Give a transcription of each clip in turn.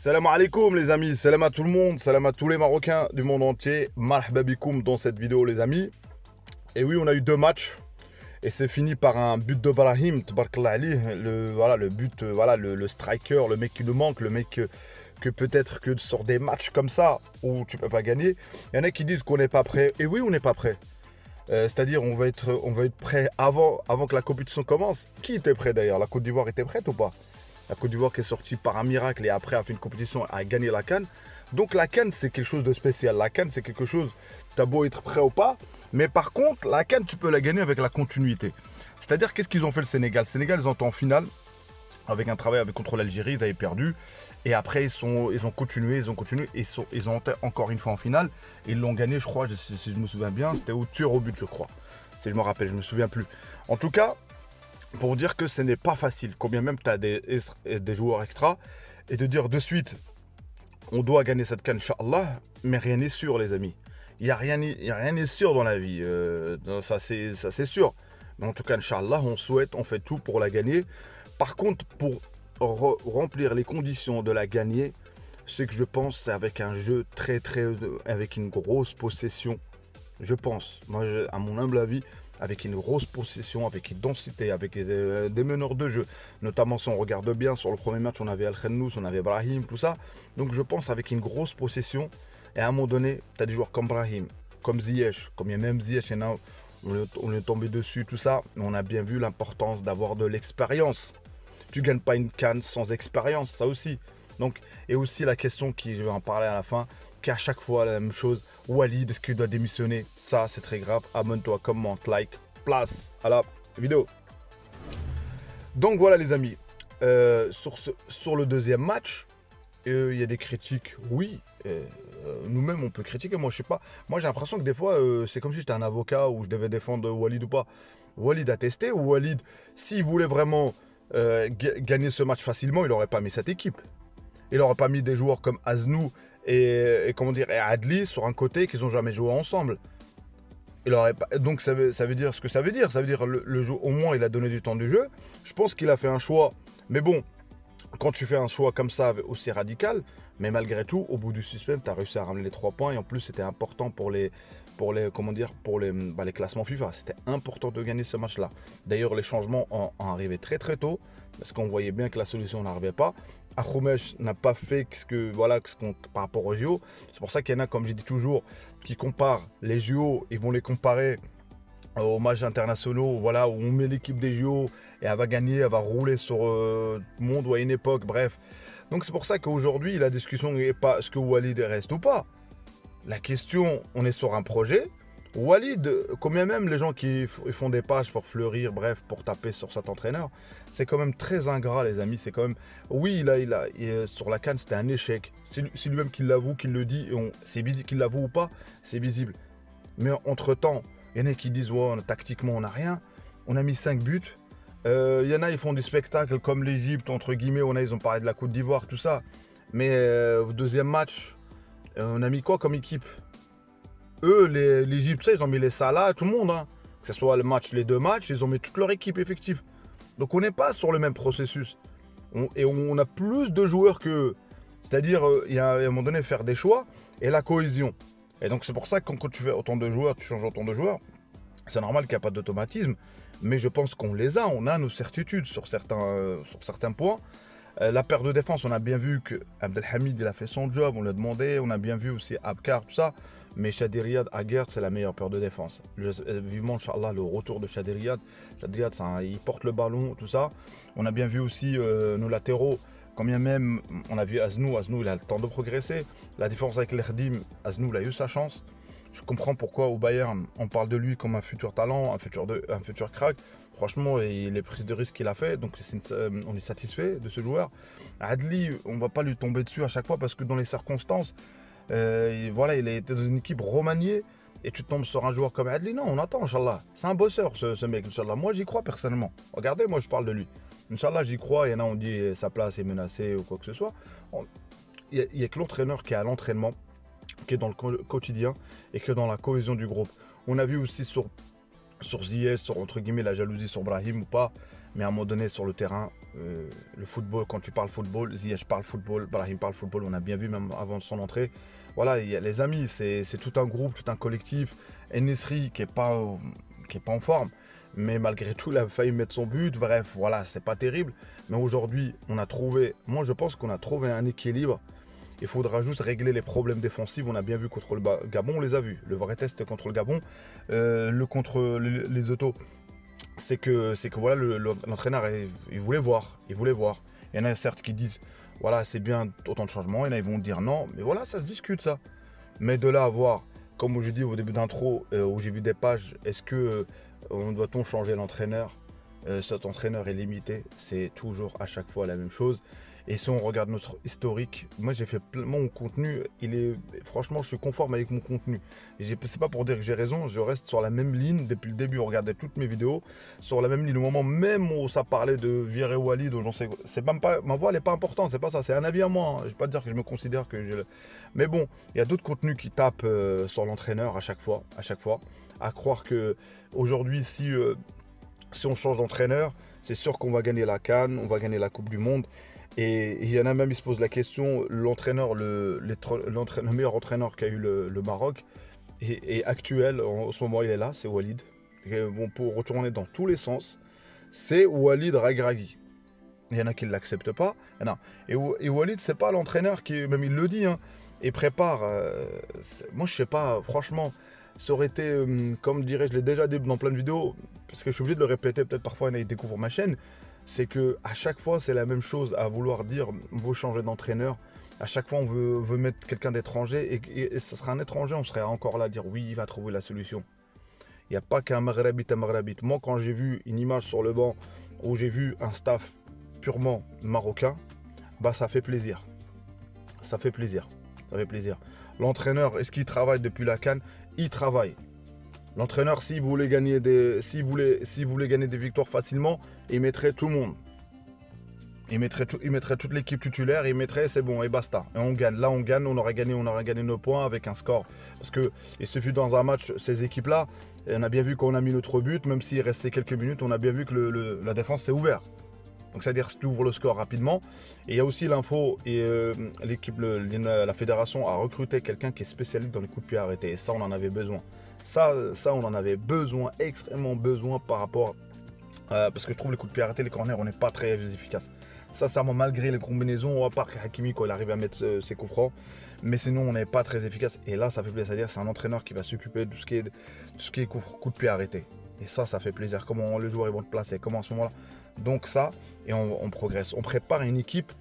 Salam alaikum les amis, salam à tout le monde, salam à tous les Marocains du monde entier. Marhaba bikoum dans cette vidéo les amis. Et oui, on a eu deux matchs et c'est fini par un but de Brahim, tabarakallah alayh, le but, le striker, le mec qui nous manque, le mec que peut-être que sur des matchs comme ça où tu peux pas gagner, il y en a qui disent qu'on n'est pas prêt. Et oui, on n'est pas prêt. C'est-à-dire on va être prêt avant que la compétition commence. Qui était prêt d'ailleurs? La Côte d'Ivoire était prête ou pas? La Côte d'Ivoire qui est sortie par un miracle et après a fait une compétition, a gagné la CAN. Donc la CAN c'est quelque chose de spécial. La CAN c'est quelque chose, tu as beau être prêt ou pas. Mais par contre, la CAN tu peux la gagner avec la continuité. C'est-à-dire qu'est-ce qu'ils ont fait le Sénégal? Le Sénégal ils ont été en finale avec un travail contre l'Algérie, ils avaient perdu. Et après ils ont continué, ils ont été encore une fois en finale. Et ils l'ont gagné je crois, si je me souviens bien, c'était au tir au but je crois. Si je me rappelle, je me souviens plus. En tout cas, pour dire que ce n'est pas facile, combien même tu as des joueurs extra, et de dire de suite, on doit gagner cette CAN, Inch'Allah, mais rien n'est sûr, les amis. Il n'y a rien n'est sûr dans la vie, ça c'est sûr. Mais en tout cas, Inch'Allah, on fait tout pour la gagner. Par contre, pour remplir les conditions de la gagner, ce que je pense, c'est avec un jeu avec une grosse possession. Je pense, moi, à mon humble avis, avec une grosse possession, avec une densité, avec des meneurs de jeu. Notamment si on regarde bien, sur le premier match, on avait Al-Khennous, on avait Brahim, tout ça. Donc je pense avec une grosse possession. Et à un moment donné, tu as des joueurs comme Brahim, comme Ziyech, comme il y a même Ziyech, on est tombé dessus, tout ça. On a bien vu l'importance d'avoir de l'expérience. Tu gagnes pas une CAN sans expérience, ça aussi. Donc, et aussi la question je vais en parler à la fin, qu'à chaque fois la même chose. Walid, est-ce qu'il doit démissionner? Ça, c'est très grave. Abonne-toi, commente, like, place à la vidéo. Donc voilà les amis, sur le deuxième match, il y a des critiques, oui. Nous-mêmes, on peut critiquer. Moi, je sais pas. Moi, j'ai l'impression que des fois, c'est comme si j'étais un avocat où je devais défendre Walid ou pas. Walid a testé ou Walid, s'il voulait vraiment gagner ce match facilement, il n'aurait pas mis cette équipe. Il n'aurait pas mis des joueurs comme Aznou et Adli sur un côté qu'ils n'ont jamais joué ensemble. Il aurait pas, donc ça veut dire ce que ça veut dire. Ça veut dire le jeu, au moins il a donné du temps de jeu. Je pense qu'il a fait un choix. Mais bon, quand tu fais un choix comme ça aussi radical, mais malgré tout, au bout du suspense, tu as réussi à ramener les 3 points. Et en plus, c'était important pour les classements FIFA. C'était important de gagner ce match-là. D'ailleurs, les changements ont arrivé très très tôt. Parce qu'on voyait bien que la solution n'arrivait pas. Akhoumech n'a pas fait par rapport aux JO. C'est pour ça qu'il y en a, comme j'ai dit toujours, qui comparent les JO, ils vont les comparer aux matchs internationaux, voilà, où on met l'équipe des JO et elle va gagner, elle va rouler sur le monde ou à une époque, bref. Donc c'est pour ça qu'aujourd'hui, la discussion n'est pas est-ce que Walid reste ou pas. La question, on est sur un projet. Walid, combien même les gens qui font des pages pour fleurir, bref, pour taper sur cet entraîneur, c'est quand même très ingrat, les amis. C'est quand même. Oui, sur la CAN, c'était un échec. C'est lui-même qui l'avoue, qui le dit. C'est visible qu'il l'avoue ou pas, c'est visible. Mais entre-temps, il y en a qui disent ouais, tactiquement, on n'a rien. On a mis 5 buts. Il y en a, ils font des spectacles comme l'Égypte, entre guillemets. Ils ont parlé de la Côte d'Ivoire, tout ça. Mais au deuxième match, on a mis quoi comme équipe? Eux, l'Égypte, ils ont mis les Salah, tout le monde. Hein. Que ce soit les 2 matchs, ils ont mis toute leur équipe effective. Donc on n'est pas sur le même processus. On a plus de joueurs que. C'est-à-dire, il y a à un moment donné faire des choix et la cohésion. Et donc c'est pour ça que quand tu fais autant de joueurs, tu changes autant de joueurs. C'est normal qu'il n'y a pas d'automatisme. Mais je pense qu'on les a. On a nos certitudes sur certains points. La paire de défense, on a bien vu que Abdelhamid il a fait son job, on l'a demandé, on a bien vu aussi Abkar, tout ça. Mais Chadiriyad, Aguerd, c'est la meilleure paire de défense. Vivement, Inch'Allah, le retour de Chadiriyad. Chadiriyad, il porte le ballon, tout ça. On a bien vu aussi nos latéraux. Quand bien même, on a vu Aznou, il a le temps de progresser. La différence avec l'Erdim, Aznou, il a eu sa chance. Je comprends pourquoi au Bayern, on parle de lui comme un futur talent, un futur crack. Franchement, les prises de risque qu'il a fait, donc on est satisfait de ce joueur. Adli, on ne va pas lui tomber dessus à chaque fois parce que dans les circonstances, il a été dans une équipe remaniée et tu tombes sur un joueur comme Adli. Non, on attend, Inch'Allah. C'est un bosseur, ce mec, Inch'Allah. Moi, j'y crois personnellement. Regardez, moi, je parle de lui. Inch'Allah, j'y crois. Il y en a, on dit sa place est menacée ou quoi que ce soit. Il n'y a que l'entraîneur qui est à l'entraînement, qui est dans le quotidien et que dans la cohésion du groupe. On a vu aussi sur Ziyech, sur entre guillemets la jalousie sur Brahim ou pas, mais à un moment donné sur le terrain, Le football, quand tu parles football, Ziyech parle football, Brahim parle football, on a bien vu même avant son entrée. Voilà, il y a les amis, c'est tout un groupe, tout un collectif. En-Nesyri qui est pas en forme, mais malgré tout, il a failli mettre son but. Bref, voilà, c'est pas terrible. Mais aujourd'hui, moi je pense qu'on a trouvé un équilibre. Il faudra juste régler les problèmes défensifs. On a bien vu contre le Gabon, on les a vus. Le vrai test contre le Gabon, contre les autos, c'est que voilà, l'entraîneur, il voulait voir. Il y en a certes qui disent, voilà, c'est bien autant de changements. Il y en a, ils vont dire non. Mais voilà, ça se discute, ça. Mais de là à voir, comme je dis au début d'intro, où j'ai vu des pages, est-ce que doit-on changer l'entraîneur? Cet entraîneur est limité. C'est toujours à chaque fois la même chose. Et si on regarde notre historique, moi j'ai fait mon contenu, franchement je suis conforme avec mon contenu. C'est pas pour dire que j'ai raison, je reste sur la même ligne depuis le début. Regardez toutes mes vidéos, sur la même ligne. Au moment même où ça parlait de virer Walid, j'en sais, c'est même pas, ma voix elle est pas importante, c'est pas ça, c'est un avis à moi. Je vais pas dire que je me considère que j'ai. Mais bon, il y a d'autres contenus qui tapent sur l'entraîneur à chaque fois. À croire que aujourd'hui, si on change d'entraîneur, c'est sûr qu'on va gagner la CAN, on va gagner la Coupe du Monde. Et il y en a même, ils se posent la question, l'entraîneur, le meilleur entraîneur qu'a eu le Maroc, et actuel, en ce moment il est là, c'est Walid. Et bon, pour retourner dans tous les sens, c'est Walid Regragui. Il y en a qui ne l'acceptent pas. Et Walid, c'est pas l'entraîneur qui, même il le dit, hein, et prépare. Moi, je sais pas, franchement, ça aurait été, comme je dirais, je l'ai déjà dit dans plein de vidéos, parce que je suis obligé de le répéter, peut-être parfois il y en a qui découvrent ma chaîne. C'est que à chaque fois, c'est la même chose à vouloir dire, on veut changer d'entraîneur. À chaque fois, on veut mettre quelqu'un d'étranger et ce sera un étranger, on serait encore là à dire oui, il va trouver la solution. Il n'y a pas qu'un Maghrébite. Moi, quand j'ai vu une image sur le banc où j'ai vu un staff purement marocain, bah ça fait plaisir. Ça fait plaisir. L'entraîneur, est-ce qu'il travaille depuis la CAN? Il travaille. L'entraîneur, s'il voulait gagner des victoires facilement, il mettrait tout le monde. Il mettrait toute l'équipe titulaire, il mettrait c'est bon et basta. Et on gagne. Là on gagne, on aurait gagné nos points avec un score. Parce que il suffit dans un match, ces équipes-là, on a bien vu qu'on a mis notre but, même s'il restait quelques minutes, on a bien vu que la défense s'est ouverte. Donc c'est-à-dire que tu ouvres le score rapidement. Et il y a aussi l'info, et la fédération a recruté quelqu'un qui est spécialiste dans les coups de pied arrêtés. Et ça, on en avait besoin. Ça, on en avait besoin, extrêmement besoin par rapport... parce que je trouve les coups de pied arrêtés, les corners, on n'est pas très efficaces. Sincèrement, malgré les combinaisons, à part Hakimi quand il arrive à mettre ses coups francs, mais sinon on n'est pas très efficace. Et là, ça fait plaisir, c'est-à-dire c'est un entraîneur qui va s'occuper de tout ce qui est coups de pied arrêtés. Et ça fait plaisir. Comment les joueurs ils vont te placer, comment à ce moment-là. Donc ça, et on progresse. On prépare une équipe,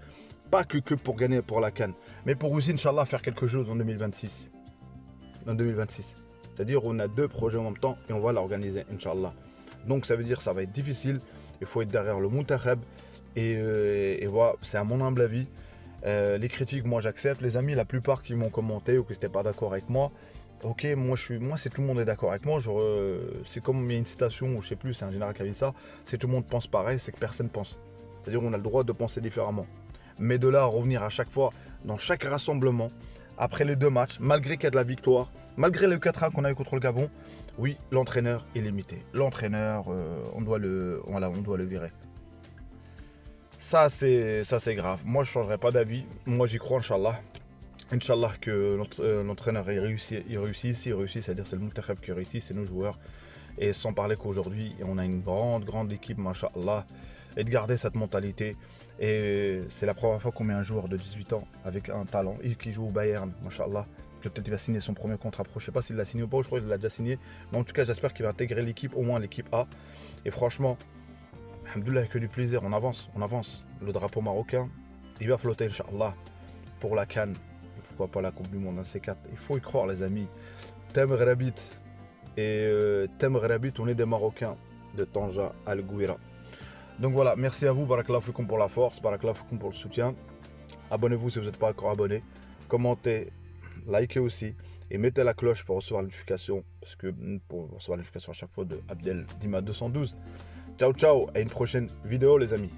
pas que pour gagner pour la CAN, mais pour aussi, Inch'Allah, faire quelque chose en 2026. C'est-à-dire on a 2 projets en même temps et on va l'organiser, Inch'Allah. Donc ça veut dire que ça va être difficile. Il faut être derrière le Muntakhab. Et voilà, c'est à mon humble avis. Les critiques, moi j'accepte. Les amis, la plupart qui m'ont commenté ou qui n'étaient pas d'accord avec moi, ok, moi c'est tout le monde est d'accord avec moi. C'est comme il y a une citation, ou je sais plus, c'est un général qui a dit ça. C'est tout le monde pense pareil, c'est que personne pense. C'est-à-dire on a le droit de penser différemment. Mais de là à revenir à chaque fois, dans chaque rassemblement, après les 2 matchs, malgré qu'il y a de la victoire, malgré le 4-1 qu'on a eu contre le Gabon, oui, l'entraîneur est limité. L'entraîneur, on doit le virer. Ça c'est grave. Moi je ne changerai pas d'avis. Moi j'y crois, Inch'Allah. Inch'Allah que l'entraîneur il réussit, c'est-à-dire c'est le Muntakhab qui réussit, c'est nos joueurs. Et sans parler qu'aujourd'hui on a une grande équipe, Masha'Allah, et de garder cette mentalité. Et c'est la première fois qu'on met un joueur de 18 ans avec un talent et qui joue au Bayern, Masha'Allah. Peut-être il va signer son premier contrat pro. Je ne sais pas s'il l'a signé ou pas, je crois qu'il l'a déjà signé. Mais en tout cas, j'espère qu'il va intégrer l'équipe, au moins l'équipe A. Et franchement, alhamdoulilah, que du plaisir, on avance. Le drapeau marocain, il va flotter, Inch'Allah, pour la CAN. Pourquoi pas la Coupe du Monde, un C4. Il faut y croire, les amis. Tem Rabit. Et Tem Rabit, on est des Marocains de Tanja Al Gouira. Donc voilà, merci à vous, Barakallahu Fikoum pour la force, Barakallahu Fikoum pour le soutien. Abonnez-vous si vous n'êtes pas encore abonné. Commentez, likez aussi et mettez la cloche pour recevoir la notification, parce que pour recevoir la notification à chaque fois de Abdel Dima 212. Ciao ciao, à une prochaine vidéo les amis.